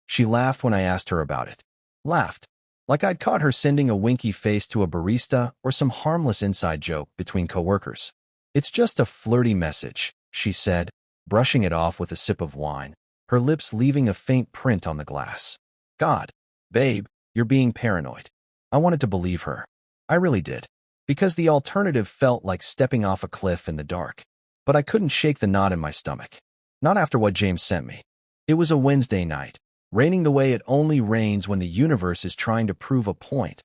She laughed when I asked her about it. Laughed. Like I'd caught her sending a winky face to a barista or some harmless inside joke between coworkers. It's just a flirty message, she said, brushing it off with a sip of wine, her lips leaving a faint print on the glass. God, babe, you're being paranoid. I wanted to believe her. I really did. Because the alternative felt like stepping off a cliff in the dark. But I couldn't shake the knot in my stomach. Not after what James sent me. It was a Wednesday night, raining the way it only rains when the universe is trying to prove a point.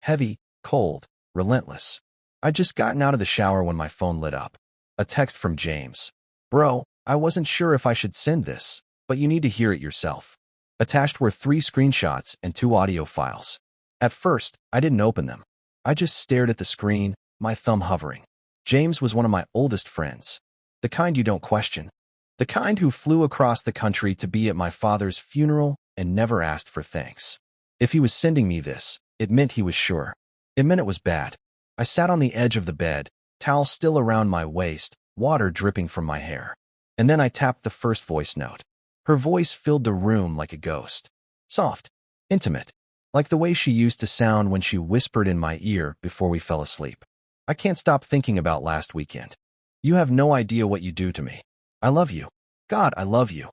Heavy, cold, relentless. I'd just gotten out of the shower when my phone lit up. A text from James. Bro, I wasn't sure if I should send this, but you need to hear it yourself. Attached were 3 screenshots and 2 audio files. At first, I didn't open them. I just stared at the screen, my thumb hovering. James was one of my oldest friends. The kind you don't question. The kind who flew across the country to be at my father's funeral and never asked for thanks. If he was sending me this, it meant he was sure. It meant it was bad. I sat on the edge of the bed, towel still around my waist, water dripping from my hair. And then I tapped the first voice note. Her voice filled the room like a ghost. Soft, intimate, like the way she used to sound when she whispered in my ear before we fell asleep. I can't stop thinking about last weekend. You have no idea what you do to me. I love you. God, I love you.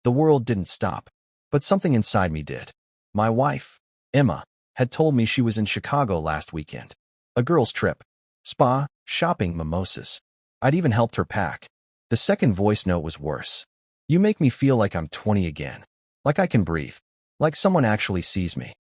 The world didn't stop, but something inside me did. My wife, Emma, had told me she was in Chicago last weekend. A girl's trip. Spa, shopping, mimosas. I'd even helped her pack. The second voice note was worse. You make me feel like I'm 20 again. Like I can breathe. Like someone actually sees me.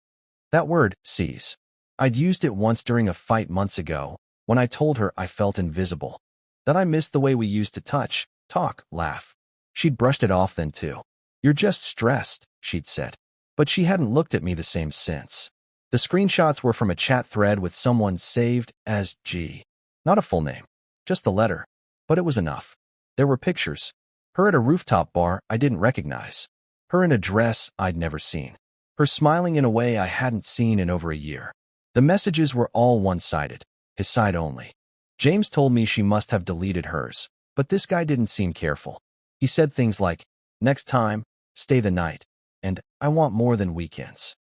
That word, sees. I'd used it once during a fight months ago, when I told her I felt invisible. That I missed the way we used to touch, talk, laugh. She'd brushed it off then too. You're just stressed, she'd said. But she hadn't looked at me the same since. The screenshots were from a chat thread with someone saved as G. Not a full name. Just the letter. But it was enough. There were pictures. Her at a rooftop bar I didn't recognize. Her in a dress I'd never seen. Her smiling in a way I hadn't seen in over a year. The messages were all one-sided, his side only. James told me she must have deleted hers, but this guy didn't seem careful. He said things like, next time, stay the night, and I want more than weekends.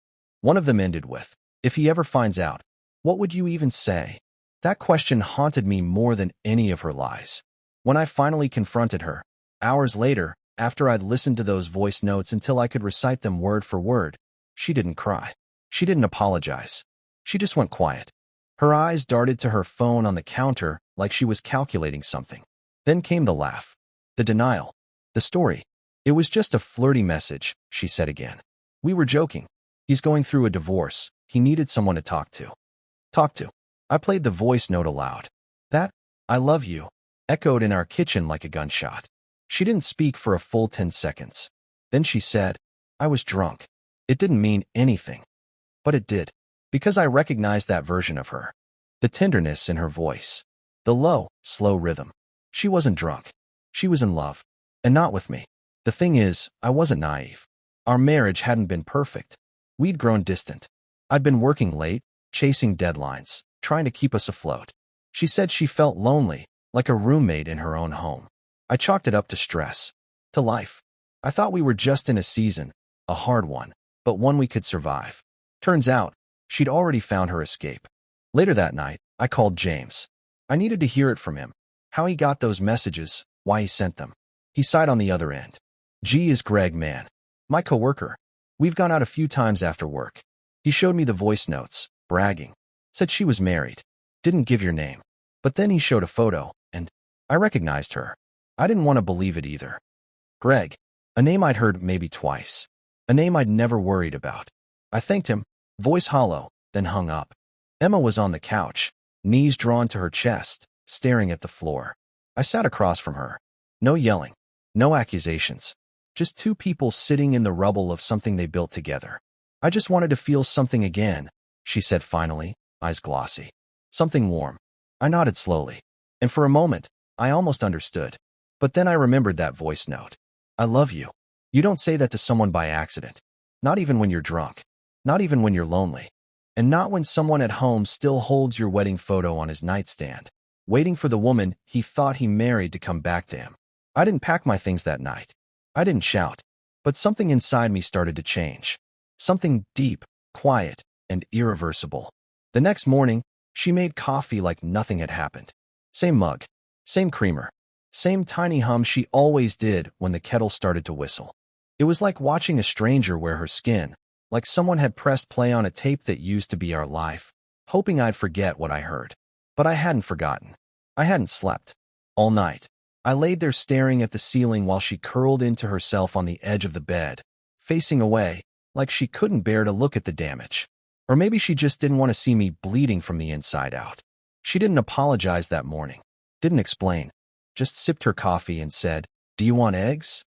One of them ended with, if he ever finds out, what would you even say? That question haunted me more than any of her lies. When I finally confronted her, hours later, after I'd listened to those voice notes until I could recite them word for word, she didn't cry. She didn't apologize. She just went quiet. Her eyes darted to her phone on the counter like she was calculating something. Then came the laugh. The denial. The story. It was just a flirty message, she said again. We were joking. He's going through a divorce. He needed someone to talk to. Talk to. I played the voice note aloud. That, I love you, echoed in our kitchen like a gunshot. She didn't speak for a full 10 seconds. Then she said, I was drunk. It didn't mean anything. But it did. Because I recognized that version of her. The tenderness in her voice. The low, slow rhythm. She wasn't drunk. She was in love. And not with me. The thing is, I wasn't naive. Our marriage hadn't been perfect. We'd grown distant. I'd been working late, chasing deadlines, trying to keep us afloat. She said she felt lonely, like a roommate in her own home. I chalked it up to stress. To life. I thought we were just in a season, a hard one, but one we could survive. Turns out, she'd already found her escape. Later that night, I called James. I needed to hear it from him. How he got those messages, why he sent them. He sighed on the other end. G is Greg, man. My coworker. We've gone out a few times after work. He showed me the voice notes, bragging. Said she was married. Didn't give your name. But then he showed a photo, and I recognized her. I didn't want to believe it either. Greg. A name I'd heard maybe twice. A name I'd never worried about. I thanked him, voice hollow, then hung up. Emma was on the couch, knees drawn to her chest, staring at the floor. I sat across from her. No yelling. No accusations. Just two people sitting in the rubble of something they built together. I just wanted to feel something again, she said finally, eyes glossy. Something warm. I nodded slowly. And for a moment, I almost understood. But then I remembered that voice note. I love you. You don't say that to someone by accident. Not even when you're drunk. Not even when you're lonely. And not when someone at home still holds your wedding photo on his nightstand, waiting for the woman he thought he married to come back to him. I didn't pack my things that night. I didn't shout. But something inside me started to change. Something deep, quiet, and irreversible. The next morning, she made coffee like nothing had happened. Same mug, same creamer, same tiny hum she always did when the kettle started to whistle. It was like watching a stranger wear her skin, like someone had pressed play on a tape that used to be our life, hoping I'd forget what I heard. But I hadn't forgotten. I hadn't slept. All night, I laid there staring at the ceiling while she curled into herself on the edge of the bed, facing away, like she couldn't bear to look at the damage. Or maybe she just didn't want to see me bleeding from the inside out. She didn't apologize that morning, didn't explain, just sipped her coffee and said, "Do you want eggs?"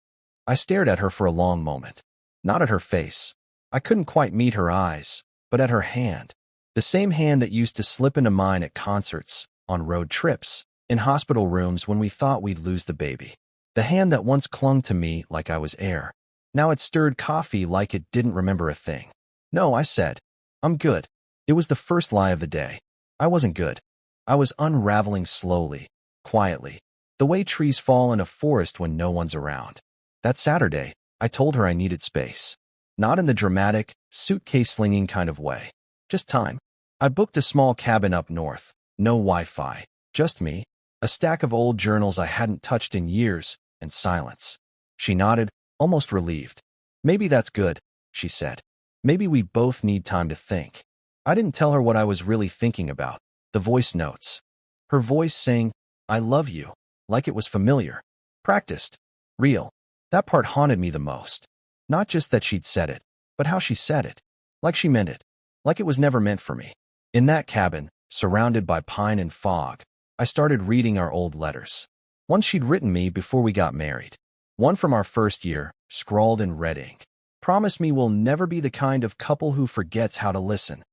I stared at her for a long moment. Not at her face. I couldn't quite meet her eyes, but at her hand. The same hand that used to slip into mine at concerts, on road trips, in hospital rooms when we thought we'd lose the baby. The hand that once clung to me like I was air. Now it stirred coffee like it didn't remember a thing. "No," I said. "I'm good." It was the first lie of the day. I wasn't good. I was unraveling slowly, quietly, the way trees fall in a forest when no one's around. That Saturday, I told her I needed space. Not in the dramatic, suitcase-slinging kind of way. Just time. I booked a small cabin up north. No Wi-Fi. Just me. A stack of old journals I hadn't touched in years, and silence. She nodded, almost relieved. "Maybe that's good," she said. "Maybe we both need time to think." I didn't tell her what I was really thinking about. The voice notes. Her voice saying, "I love you," like it was familiar. Practiced. Real. That part haunted me the most. Not just that she'd said it, but how she said it. Like she meant it. Like it was never meant for me. In that cabin, surrounded by pine and fog, I started reading our old letters. One she'd written me before we got married. One from our first year, scrawled in red ink. "Promise me we'll never be the kind of couple who forgets how to listen."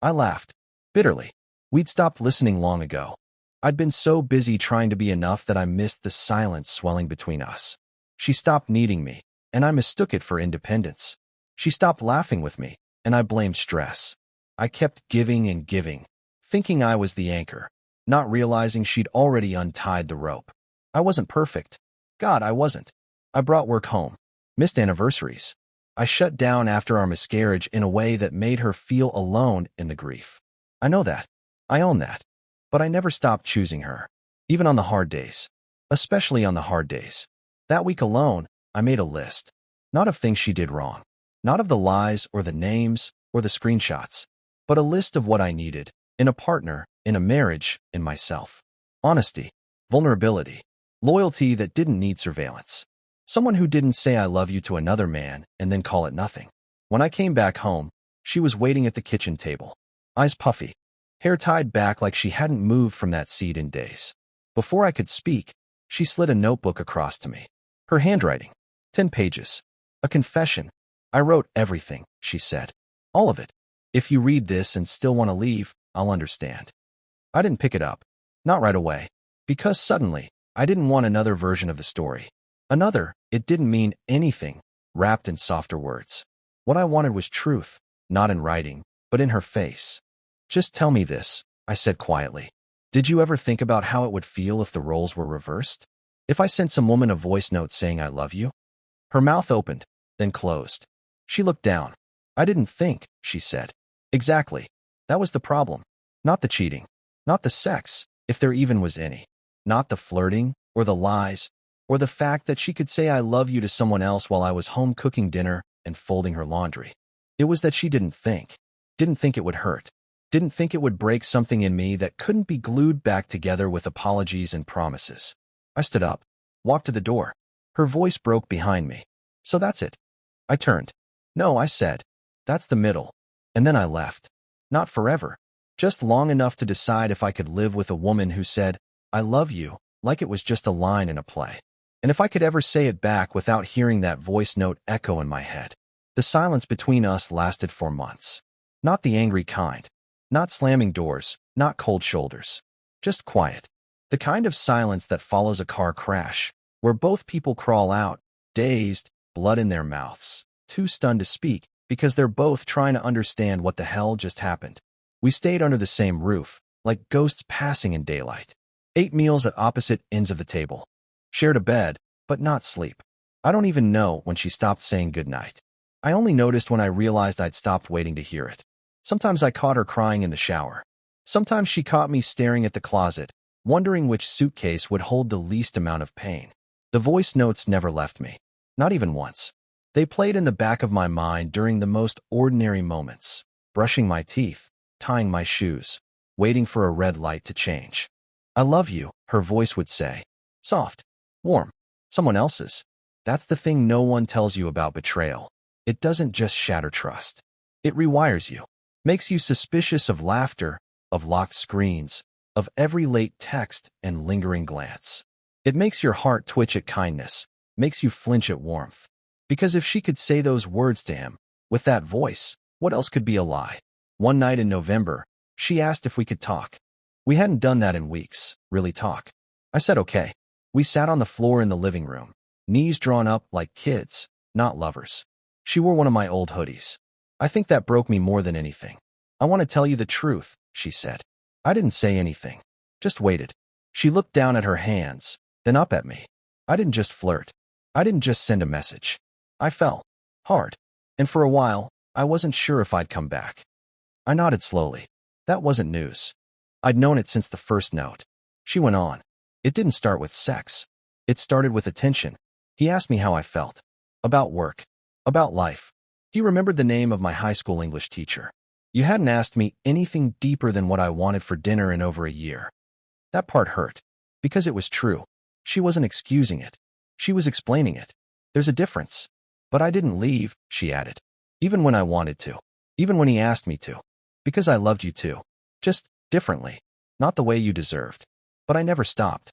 I laughed. Bitterly. We'd stopped listening long ago. I'd been so busy trying to be enough that I missed the silence swelling between us. She stopped needing me, and I mistook it for independence. She stopped laughing with me, and I blamed stress. I kept giving and giving, thinking I was the anchor, not realizing she'd already untied the rope. I wasn't perfect. God, I wasn't. I brought work home, missed anniversaries. I shut down after our miscarriage in a way that made her feel alone in the grief. I know that. I own that. But I never stopped choosing her, even on the hard days. Especially on the hard days. That week alone, I made a list. Not of things she did wrong. Not of the lies or the names or the screenshots. But a list of what I needed, in a partner, in a marriage, in myself. Honesty. Vulnerability. Loyalty that didn't need surveillance. Someone who didn't say "I love you" to another man and then call it nothing. When I came back home, she was waiting at the kitchen table. Eyes puffy. Hair tied back like she hadn't moved from that seat in days. Before I could speak, she slid a notebook across to me. Her handwriting. 10 pages. A confession. "I wrote everything," she said. "All of it. If you read this and still want to leave, I'll understand." I didn't pick it up. Not right away. Because suddenly, I didn't want another version of the story. Another, it didn't mean anything, wrapped in softer words. What I wanted was truth, not in writing, but in her face. "Just tell me this," I said quietly. "Did you ever think about how it would feel if the roles were reversed? If I sent some woman a voice note saying "I love you"? Her mouth opened, then closed. She looked down. "I didn't think," she said. "Exactly. That was the problem. Not the cheating. Not the sex, if there even was any. Not the flirting, or the lies, or the fact that she could say "I love you" to someone else while I was home cooking dinner and folding her laundry. It was that she didn't think. Didn't think it would hurt. Didn't think it would break something in me that couldn't be glued back together with apologies and promises." I stood up, walked to the door. Her voice broke behind me. "So that's it." I turned. "No," I said. "That's the middle." And then I left. Not forever. Just long enough to decide if I could live with a woman who said "I love you" like it was just a line in a play. And if I could ever say it back without hearing that voice note echo in my head. The silence between us lasted for months. Not the angry kind. Not slamming doors. Not cold shoulders. Just quiet. The kind of silence that follows a car crash, where both people crawl out, dazed, blood in their mouths, too stunned to speak, because they're both trying to understand what the hell just happened. We stayed under the same roof, like ghosts passing in daylight. Ate meals at opposite ends of the table. Shared a bed, but not sleep. I don't even know when she stopped saying goodnight. I only noticed when I realized I'd stopped waiting to hear it. Sometimes I caught her crying in the shower. Sometimes she caught me staring at the closet, wondering which suitcase would hold the least amount of pain. The voice notes never left me. Not even once. They played in the back of my mind during the most ordinary moments. Brushing my teeth, tying my shoes, waiting for a red light to change. I love you, her voice would say. Soft, warm, someone else's. That's the thing no one tells you about betrayal. It doesn't just shatter trust. It rewires you. Makes you suspicious of laughter, of locked screens, of every late text and lingering glance. It makes your heart twitch at kindness, makes you flinch at warmth. Because if she could say those words to him, with that voice, what else could be a lie? One night in November, she asked if we could talk. We hadn't done that in weeks, really talk. I said okay. We sat on the floor in the living room, knees drawn up like kids, not lovers. She wore one of my old hoodies. I think that broke me more than anything. I want to tell you the truth, she said. I didn't say anything, just waited. She looked down at her hands, then up at me. I didn't just flirt. I didn't just send a message. I fell. Hard. And for a while, I wasn't sure if I'd come back. I nodded slowly. That wasn't news. I'd known it since the first note. She went on. It didn't start with sex. It started with attention. He asked me how I felt. About work. About life. He remembered the name of my high school English teacher. You hadn't asked me anything deeper than what I wanted for dinner in over a year. That part hurt. Because it was true. She wasn't excusing it. She was explaining it. There's a difference. But I didn't leave, she added. Even when I wanted to. Even when he asked me to. Because I loved you too. Just differently. Not the way you deserved. But I never stopped.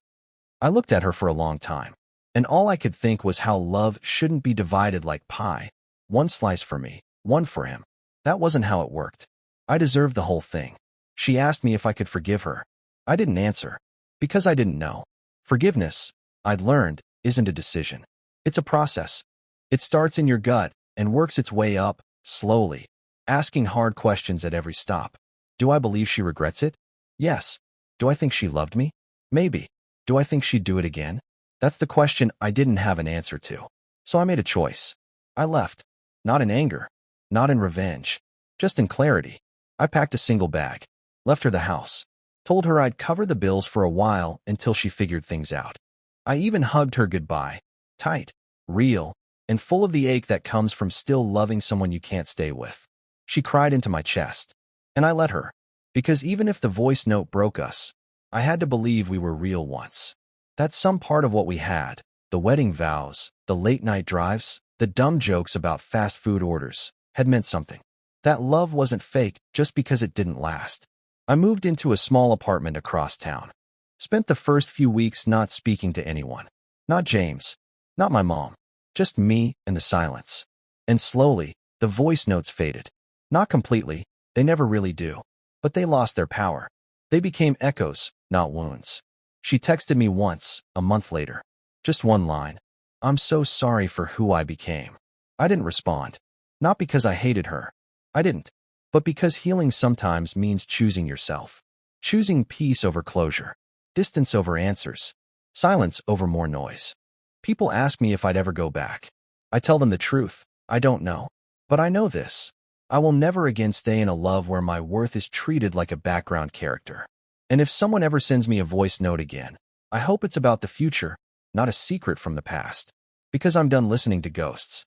I looked at her for a long time. And all I could think was how love shouldn't be divided like pie. One slice for me, one for him. That wasn't how it worked. I deserved the whole thing. She asked me if I could forgive her. I didn't answer. Because I didn't know. Forgiveness, I'd learned, isn't a decision. It's a process. It starts in your gut and works its way up, slowly, asking hard questions at every stop. Do I believe she regrets it? Yes. Do I think she loved me? Maybe. Do I think she'd do it again? That's the question I didn't have an answer to. So I made a choice. I left. Not in anger. Not in revenge. Just in clarity. I packed a single bag. Left her the house. Told her I'd cover the bills for a while until she figured things out. I even hugged her goodbye. Tight. Real. And full of the ache that comes from still loving someone you can't stay with. She cried into my chest. And I let her. Because even if the voice note broke us, I had to believe we were real once. That some part of what we had, the wedding vows, the late-night drives, the dumb jokes about fast food orders, had meant something. That love wasn't fake just because it didn't last. I moved into a small apartment across town. Spent the first few weeks not speaking to anyone. Not James. Not my mom. Just me and the silence. And slowly, the voice notes faded. Not completely. They never really do. But they lost their power. They became echoes, not wounds. She texted me once, a month later. Just one line. I'm so sorry for who I became. I didn't respond. Not because I hated her. I didn't. But because healing sometimes means choosing yourself. Choosing peace over closure. Distance over answers. Silence over more noise. People ask me if I'd ever go back. I tell them the truth. I don't know. But I know this. I will never again stay in a love where my worth is treated like a background character. And if someone ever sends me a voice note again, I hope it's about the future, not a secret from the past. Because I'm done listening to ghosts.